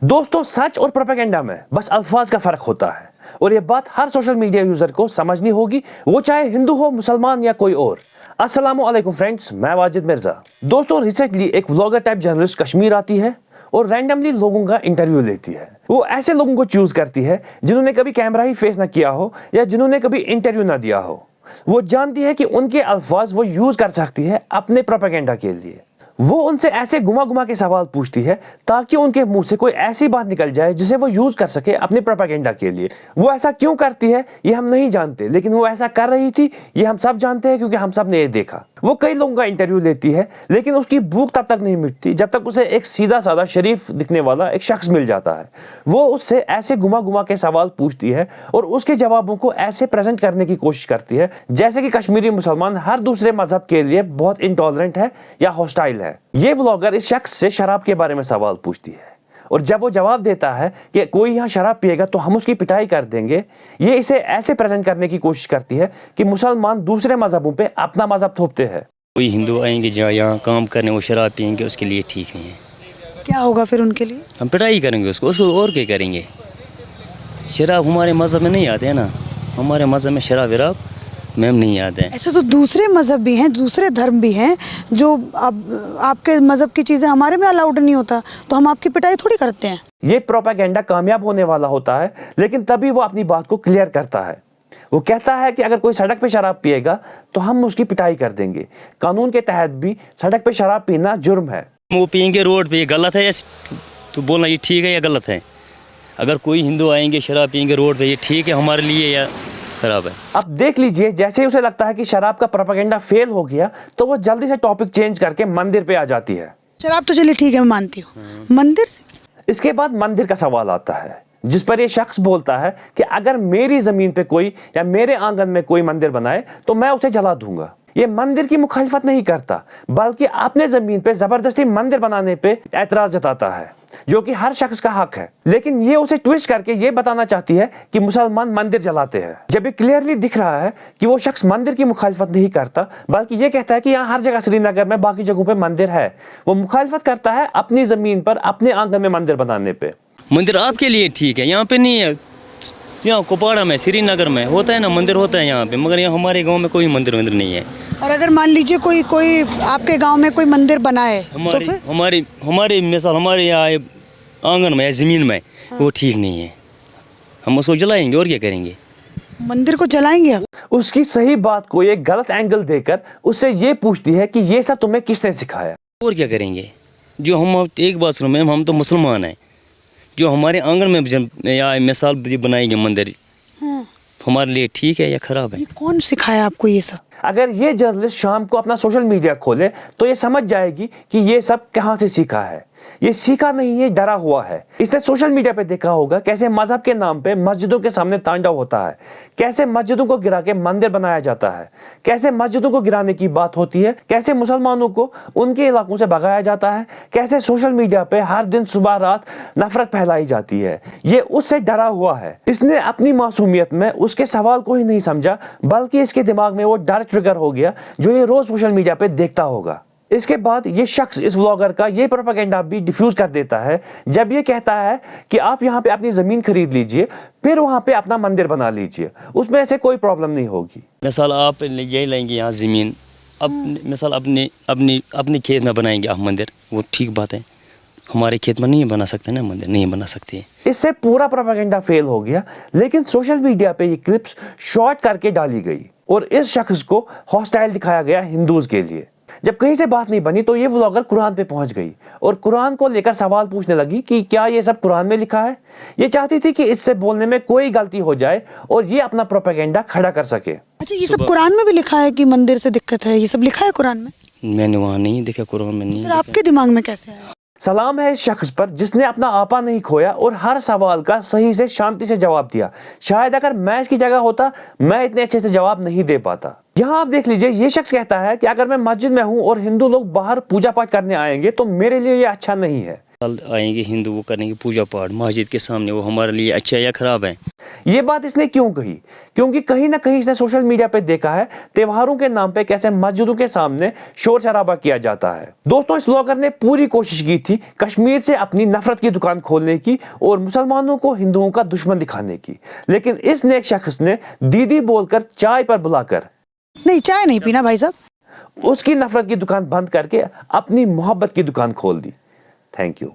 दोस्तों, सच और प्रोपेगेंडा में बस अल्फाज का फर्क होता है और ये बात हर सोशल मीडिया यूजर को समझनी होगी, वो चाहे हिंदू हो, मुसलमान या कोई और। अस्सलाम वालेकुम फ्रेंड्स, मैं वाजिद मिर्जा। दोस्तों, रिसेंटली एक व्लॉगर टाइप जर्नलिस्ट कश्मीर आती है और रैंडमली लोगों का इंटरव्यू लेती है। वो ऐसे लोगों को चूज करती है जिन्होंने कभी कैमरा ही फेस ना किया हो या जिन्होंने कभी इंटरव्यू ना दिया हो। वो जानती है कि उनके अल्फाज वो यूज कर सकती है अपने प्रोपेगेंडा के लिए। वो उनसे ऐसे घुमा घुमा के सवाल पूछती है ताकि उनके मुंह से कोई ऐसी बात निकल जाए जिसे वो यूज कर सके अपने प्रोपेगेंडा के लिए। वो ऐसा क्यों करती है ये हम नहीं जानते, लेकिन वो ऐसा कर रही थी ये हम सब जानते हैं क्योंकि हम सब ने ये देखा। वो कई लोगों का इंटरव्यू लेती है लेकिन उसकी भूख तब तक नहीं मिटती जब तक उसे एक सीधा साधा शरीफ दिखने वाला एक शख्स मिल जाता है। वो उससे ऐसे घुमा घुमा के सवाल पूछती है और उसके जवाबों को ऐसे प्रेजेंट करने की कोशिश करती है जैसे कि कश्मीरी मुसलमान हर दूसरे मजहब के लिए बहुत इंटॉलरेंट है या हॉस्टाइल है। ये व्लॉगर इस शख्स से शराब के बारे में सवाल पूछती है और जब वो जवाब देता है कि कोई यहाँ शराब पिएगा तो हम उसकी पिटाई कर देंगे, ये इसे ऐसे प्रेजेंट करने की कोशिश करती है कि मुसलमान दूसरे मजहबों पे अपना मजहब थोपते हैं। कोई हिंदू आएंगे जो यहाँ काम करने वो शराब पियेंगे उसके लिए ठीक नहीं है। क्या होगा फिर उनके लिए? हम पिटाई करेंगे उसको और क्या करेंगे। शराब हमारे मज़हब में नहीं आते हैं ना, हमारे मज़हब में शराब वराब मैम नहीं आते हैं। ऐसे तो दूसरे मज़हब भी हैं, दूसरे धर्म भी हैं जो आपके मज़हब की चीज़ें हमारे में अलाउड नहीं होता, तो हम आपकी पिटाई थोड़ी करते हैं। ये प्रोपेगेंडा कामयाब होने वाला होता है लेकिन तभी वो अपनी बात को क्लियर करता है। वो कहता है कि अगर कोई सड़क पे शराब पिएगा तो हम उसकी पिटाई कर देंगे। कानून के तहत भी सड़क पे शराब पीना जुर्म है। वो पियेंगे रोड पे, ये गलत है या तो बोलना ये ठीक है या गलत है? अगर कोई हिंदू आएंगे शराब पियेंगे रोड पे, ये ठीक है हमारे लिए या खराब है? अब देख लीजिए, जैसे ही उसे लगता है कि शराब का प्रोपेगेंडा फेल हो गया तो वो जल्दी से टॉपिक चेंज करके मंदिर पे आ जाती है। शराब तो चलिए ठीक है, मैं मानती हूँ, मंदिर से? इसके बाद मंदिर का सवाल आता है जिस पर ये शख्स बोलता है कि अगर मेरी जमीन पे कोई या मेरे आंगन में कोई मंदिर बनाए तो मैं उसे जला दूंगा। ये मंदिर की मुखालिफत नहीं करता बल्कि अपने जमीन पे जबरदस्ती मंदिर बनाने पे एतराज जताता है, जो कि हर शख्स का हक है। लेकिन ये उसे ट्विस्ट करके ये बताना चाहती है कि मुसलमान मंदिर जलाते हैं, जब ये क्लियरली दिख रहा है कि वो शख्स मंदिर की मुखालिफत नहीं करता बल्कि ये कहता है कि यहाँ हर जगह श्रीनगर में बाकी जगहों पे मंदिर है। वो मुखालिफत करता है अपनी जमीन पर अपने आंगन में मंदिर बनाने पे। मंदिर आपके लिए ठीक है, यहाँ पे नहीं है। यहाँ कुपवाड़ा में श्रीनगर में होता है ना मंदिर होता है यहाँ पे, मगर यहाँ हमारे गाँव में कोई मंदिर नहीं है। और अगर मान लीजिए कोई आपके गाँव में कोई मंदिर बनाए तो फिर? हमारी मिसाल हमारे यहाँ आंगन में ज़मीन में वो ठीक नहीं है, हम उसको जलाएंगे और क्या करेंगे? मंदिर को जलाएंगे आप? उसकी सही बात को एक गलत एंगल देकर उससे ये पूछती है कि ये सब तुम्हें किसने सिखाया? और क्या करेंगे? जो हम एक बात सुनो मैम, हम तो मुसलमान हैं, जो हमारे आंगन में या मिसाल बनाएंगे मंदिर, हमारे लिए ठीक है या खराब है? ये कौन सिखाया आपको ये सब? अगर ये जर्नलिस्ट शाम को अपना सोशल मीडिया खोले तो ये समझ जाएगी कि ये सब कहाँ से सीखा है। ये सीखा नहीं है, डरा हुआ है। इसने सोशल मीडिया पे देखा होगा कैसे मजहब के नाम पे मस्जिदों के सामने तांडव होता है, कैसे मस्जिदों को गिरा के मंदिर बनाया जाता है, कैसे मस्जिदों को गिराने की बात होती है, कैसे मुसलमानों को उनके इलाकों से भगाया जाता है, कैसे सोशल मीडिया पे हर दिन सुबह रात नफरत फैलाई जाती है। ये उससे डरा हुआ है। इसने अपनी मासूमियत में उसके सवाल को ही नहीं समझा बल्कि इसके दिमाग में वो डर ट्रिगर हो गया जो ये रोज सोशल मीडिया पे देखता होगा। इसके बाद ये शख्स इस व्लॉगर का ये प्रोपेगेंडा भी डिफ्यूज कर देता है जब ये कहता है कि आप यहाँ पे अपनी जमीन खरीद लीजिए फिर वहाँ पे अपना मंदिर बना लीजिए, उसमें ऐसे कोई प्रॉब्लम नहीं होगी। मिसाल आप यही लेंगे यहाँ ज़मीन, अब मिसाल अपने खेत में बनाएंगे आप मंदिर, वो ठीक बात है। हमारे खेत में नहीं बना सकते ना मंदिर, नहीं बना सकते। इससे पूरा प्रोपेगेंडा फेल हो गया लेकिन सोशल मीडिया पे ये क्लिप्स शॉर्ट करके डाली गई और इस शख्स को हॉस्टाइल दिखाया गया हिंदूज के लिए। जब कहीं से बात नहीं बनी तो ये व्लॉगर कुरान पे पहुंच गई और कुरान को लेकर सवाल पूछने लगी कि क्या ये सब कुरान में लिखा है। ये चाहती थी कि इससे बोलने में कोई गलती हो जाए और ये अपना प्रोपेगेंडा खड़ा कर सके। अच्छा, ये सब कुरान में भी लिखा है कि मंदिर से दिक्कत है? ये सब लिखा है कुरान में? मैंने वहाँ नहीं देखा, कुरान में नहीं। फिर आपके दिमाग में कैसे आया? सलाम है इस शख्स पर जिसने अपना आपा नहीं खोया और हर सवाल का सही से शांति से जवाब दिया। शायद अगर मैं इसकी जगह होता मैं इतने अच्छे से जवाब नहीं दे पाता। यहाँ आप देख लीजिए, ये शख्स कहता है कि अगर मैं मस्जिद में हूँ और हिंदू लोग बाहर पूजा पाठ करने आएंगे तो मेरे लिए ये अच्छा नहीं है। आएंगे हिंदू वो करेंगे पूजा पाठ मस्जिद के सामने, वो हमारे लिए अच्छा या खराब है? یہ بات اس نے کیوں کہی؟ کیونکہ کہیں نہ کہیں اس نے سوشل میڈیا پہ دیکھا ہے تہواروں کے نام پہ کیسے مسجدوں کے سامنے شور شرابہ کیا جاتا ہے۔ دوستوں، اس بلاگر نے پوری کوشش کی تھی کشمیر سے اپنی نفرت کی دکان کھولنے کی اور مسلمانوں کو ہندوؤں کا دشمن دکھانے کی، لیکن اس نیک شخص نے دیدی بول کر چائے پر بلا کر نہیں، چائے نہیں پینا بھائی صاحب، اس کی نفرت کی دکان بند کر کے اپنی محبت کی دکان کھول دی۔ Thank you.